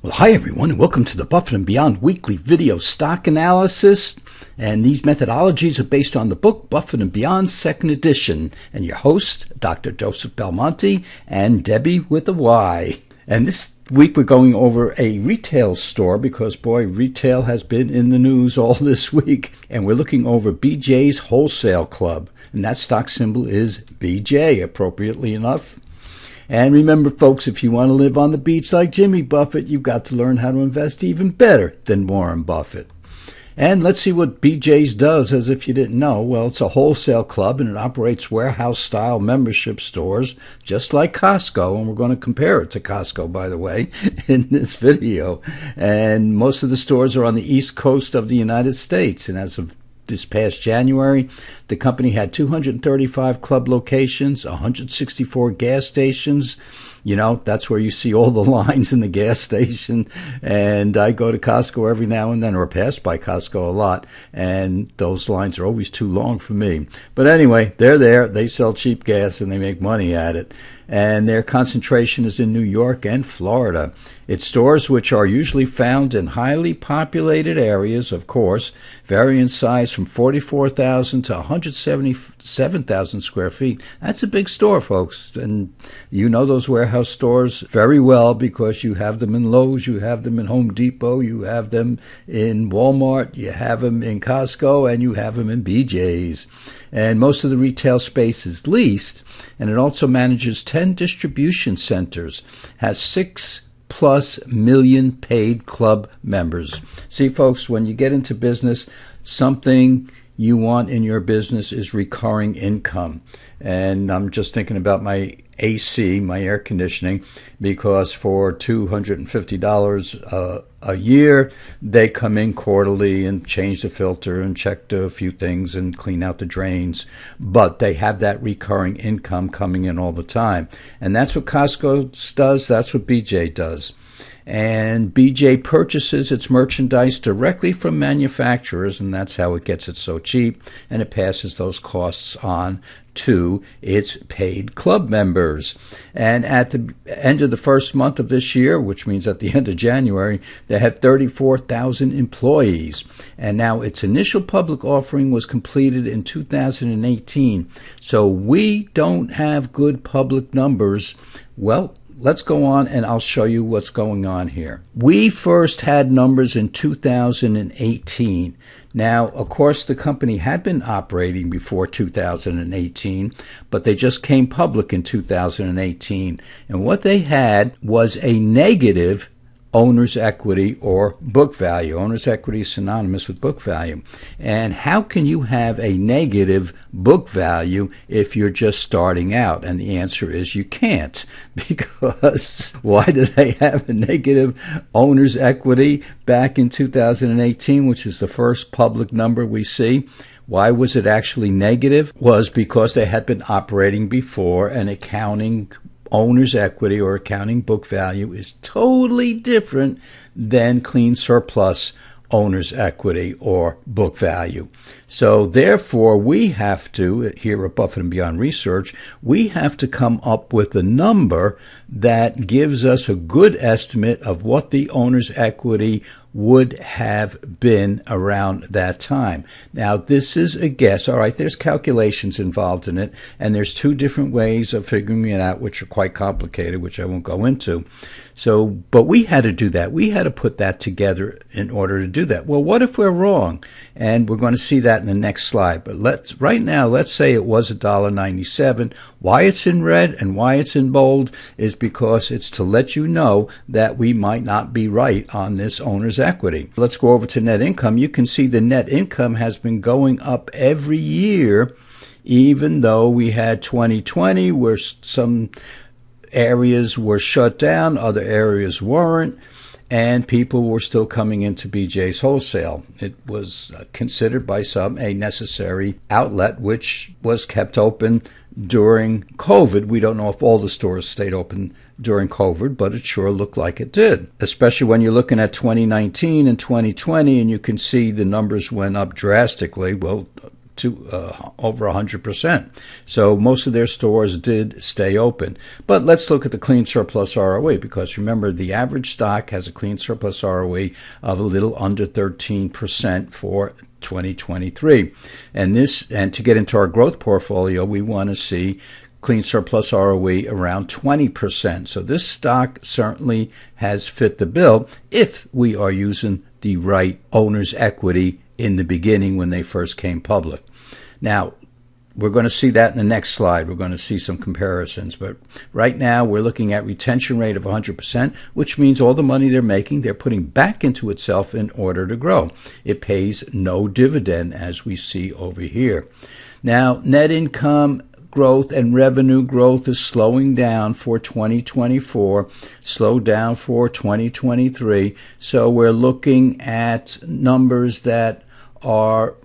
Well, hi everyone, and welcome to the Buffett and Beyond weekly video stock analysis. And these methodologies are based on the book Buffett and Beyond second edition. And your host, Dr. Joseph Belmonte and Debbie with a Y. And this week we're going over a retail store because, boy, retail has been in the news all this week. And we're looking over BJ's Wholesale Club. And that stock symbol is BJ, appropriately enough. And remember, folks, if you want to live on the beach like Jimmy Buffett, you've got to learn how to invest even better than Warren Buffett. And let's see what BJ's does, as if you didn't know. Well, it's a wholesale club, and it operates warehouse-style membership stores, just like Costco. And we're going to compare it to Costco, by the way, in this video. And most of the stores are on the East Coast of the United States. And as of this past January, the company had 235 club locations, 164 gas stations. You know, that's where you see all the lines in the gas station. And I go to Costco every now and then, or pass by Costco a lot, and those lines are always too long for me. But anyway, they're there. They sell cheap gas, and they make money at it. And their concentration is in New York and Florida. It's stores which are usually found in highly populated areas, of course, vary in size from 44,000 to 177,000 square feet. That's a big store, folks. And you know those warehouse stores very well because you have them in Lowe's, you have them in Home Depot, you have them in Walmart, you have them in Costco, and you have them in BJ's. And most of the retail space is leased, and it also manages 10 distribution centers, has 6+ million paid club members. See, folks, when you get into business, something you want in your business is recurring income. And I'm just thinking about my AC, my air conditioning, because for $250 a year, they come in quarterly and change the filter and check a few things and clean out the drains. But they have that recurring income coming in all the time. And that's what Costco does. That's what BJ does. And BJ purchases its merchandise directly from manufacturers, and that's how it gets it so cheap, and it passes those costs on to its paid club members. And at the end of the first month of this year, which means at the end of January, they had 34,000 employees. And now its initial public offering was completed in 2018. So we don't have good public numbers. Well, let's go on and I'll show you what's going on here. We first had numbers in 2018. Now, of course, the company had been operating before 2018, but they just came public in 2018. And what they had was a negative owner's equity or book value. Owner's equity is synonymous with book value. And how can you have a negative book value if you're just starting out? And the answer is you can't, because why did they have a negative owner's equity back in 2018, which is the first public number we see? Why was it actually negative? Was because they had been operating before, and accounting owner's equity or accounting book value is totally different than clean surplus owner's equity or book value. So therefore, we have to, here at Buffett and Beyond Research, we have to come up with a number that gives us a good estimate of what the owner's equity would have been around that time. Now, this is a guess. All right, there's calculations involved in it, and there's two different ways of figuring it out, which are quite complicated, which I won't go into. So, but we had to do that. We had to put that together in order to do that. Well, what if we're wrong? And we're going to see that in the next slide. But right now, let's say it was $1.97. Why it's in red and why it's in bold is because it's to let you know that we might not be right on this owner's equity. Let's go over to net income. You can see the net income has been going up every year, even though we had 2020 where some areas were shut down, other areas weren't, and people were still coming into BJ's Wholesale. It was considered by some a necessary outlet, which was kept open during COVID. We don't know if all the stores stayed open during COVID, but it sure looked like it did, especially when you're looking at 2019 and 2020, and you can see the numbers went up drastically. Well, to over 100%. So most of their stores did stay open. But let's look at the clean surplus ROE, because remember, the average stock has a clean surplus ROE of a little under 13% for 2023. And to get into our growth portfolio, we want to see clean surplus ROE around 20%. So this stock certainly has fit the bill if we are using the right owner's equity in the beginning when they first came public. Now, we're going to see that in the next slide. We're going to see some comparisons. But right now, we're looking at retention rate of 100%, which means all the money they're making, they're putting back into itself in order to grow. It pays no dividend, as we see over here. Now, net income growth and revenue growth is slowing down for 2024, slowed down for 2023. So we're looking at numbers that are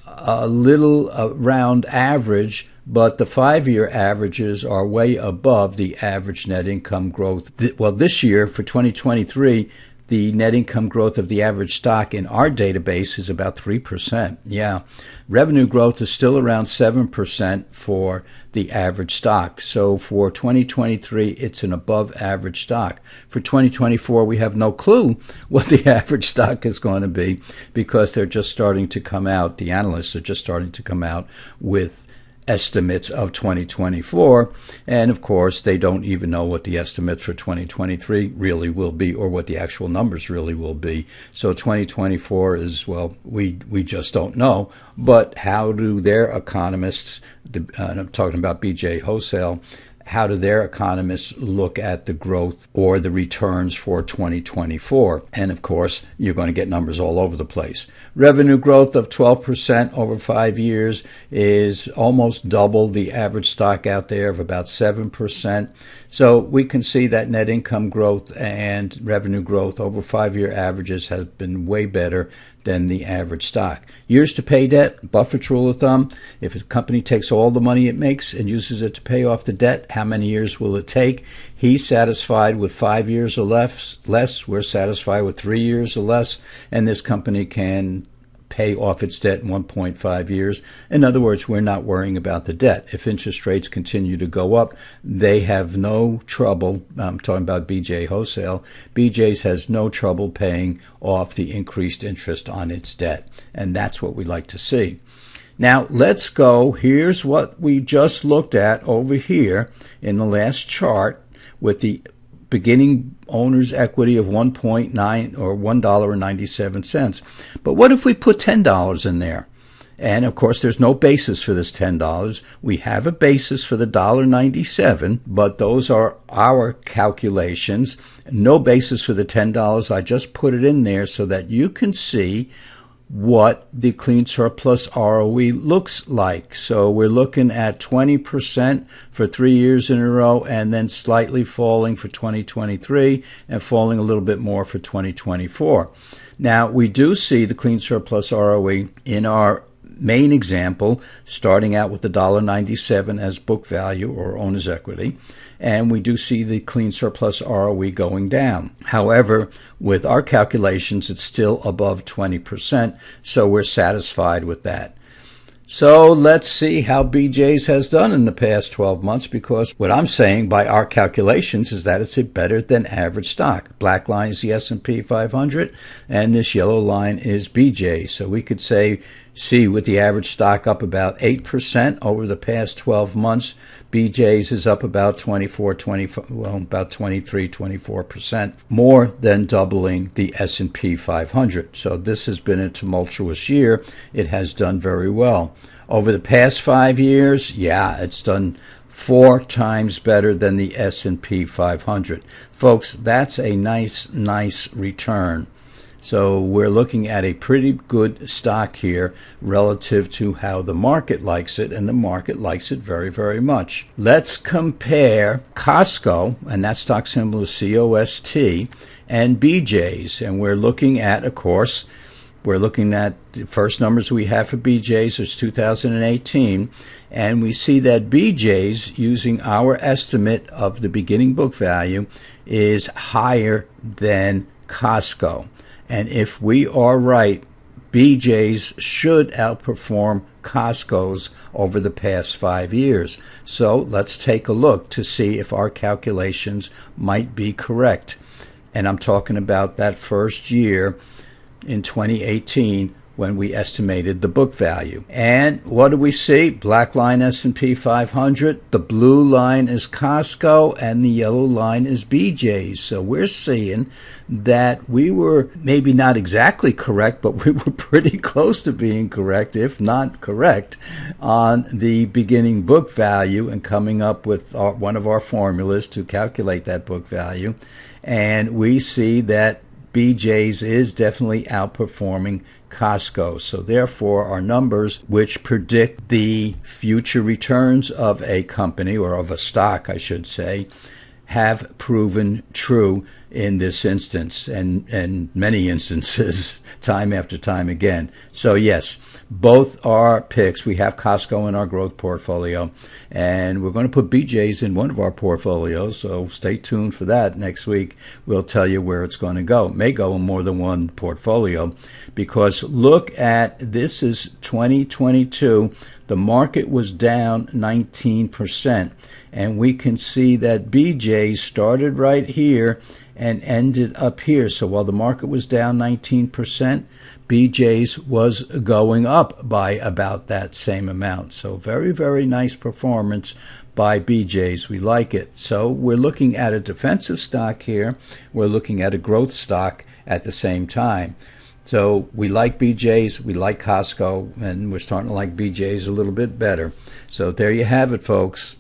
a little around average, but the 5-year averages are way above the average net income growth. Well, this year, for 2023, the net income growth of the average stock in our database is about 3%. Yeah. Revenue growth is still around 7% for the average stock. So for 2023, it's an above average stock. For 2024, we have no clue what the average stock is going to be, because they're just starting to come out. The analysts are just starting to come out with estimates of 2024, and of course they don't even know what the estimates for 2023 really will be, or what the actual numbers really will be. So 2024 is, well, we just don't know. But how do their economists, and I'm talking about BJ Wholesale, how do their economists look at the growth or the returns for 2024? And of course, you're going to get numbers all over the place. Revenue growth of 12% over 5 years is almost double the average stock out there of about 7%. So we can see that net income growth and revenue growth over 5-year averages has been way better than the average stock. Years to pay debt, Buffett's rule of thumb: if a company takes all the money it makes and uses it to pay off the debt, how many years will it take? He's satisfied with 5 years or less. We're satisfied with 3 years or less, and this company can pay off its debt in 1.5 years. In other words, we're not worrying about the debt. If interest rates continue to go up, they have no trouble. I'm talking about BJ Wholesale. BJ's has no trouble paying off the increased interest on its debt, and that's what we like to see. Now, let's go. Here's what we just looked at over here in the last chart with the beginning owner's equity of 1.9 or $1.97. But what if we put $10 in there? And of course, there's no basis for this $10. We have a basis for the $1.97, but those are our calculations. No basis for the $10. I just put it in there so that you can see what the clean surplus ROE looks like. So we're looking at 20% for 3 years in a row, and then slightly falling for 2023 and falling a little bit more for 2024. Now, we do see the clean surplus ROE in our main example, starting out with the $1.97 as book value or owner's equity, and we do see the clean surplus ROE going down. However, with our calculations, it's still above 20%, so we're satisfied with that. So let's see how BJ's has done in the past 12 months, because what I'm saying by our calculations is that it's a better than average stock. Black line is the S&P 500, and this yellow line is BJ. So we could see with the average stock up about 8% over the past 12 months, BJ's is up about 23-24%, more than doubling the S&P 500. So this has been a tumultuous year. It has done very well. Over the past 5 years, yeah, it's done 4 times better than the S&P 500. Folks, that's a nice return. So we're looking at a pretty good stock here relative to how the market likes it, and the market likes it very, very much. Let's compare Costco, and that stock symbol is COST, and BJ's. And we're looking at, of course, the first numbers we have for BJ's is 2018, and we see that BJ's, using our estimate of the beginning book value, is higher than Costco. And if we are right, BJ's should outperform Costco's over the past 5 years. So let's take a look to see if our calculations might be correct. And I'm talking about that first year in 2018 when we estimated the book value. And what do we see? Black line S&P 500, the blue line is Costco, and the yellow line is BJ's. So we're seeing that we were maybe not exactly correct, but we were pretty close to being correct, if not correct, on the beginning book value and coming up with one of our formulas to calculate that book value. And we see that BJ's is definitely outperforming Costco. So therefore, our numbers, which predict the future returns of a company, or of a stock, I should say, have proven true in this instance and many instances, time after time again. So yes, both our picks, we have Costco in our growth portfolio, and we're going to put BJ's in one of our portfolios, so stay tuned for that. Next week we'll tell you where it's going to go. It may go in more than one portfolio, because look at, this is 2022, the market was down 19%, and we can see that BJ started right here and ended up here. So while the market was down 19%, BJ's was going up by about that same amount. So very, very nice performance by BJ's. We like it. So we're looking at a defensive stock here. We're looking at a growth stock at the same time. So we like BJ's, we like Costco, and we're starting to like BJ's a little bit better. So there you have it, folks.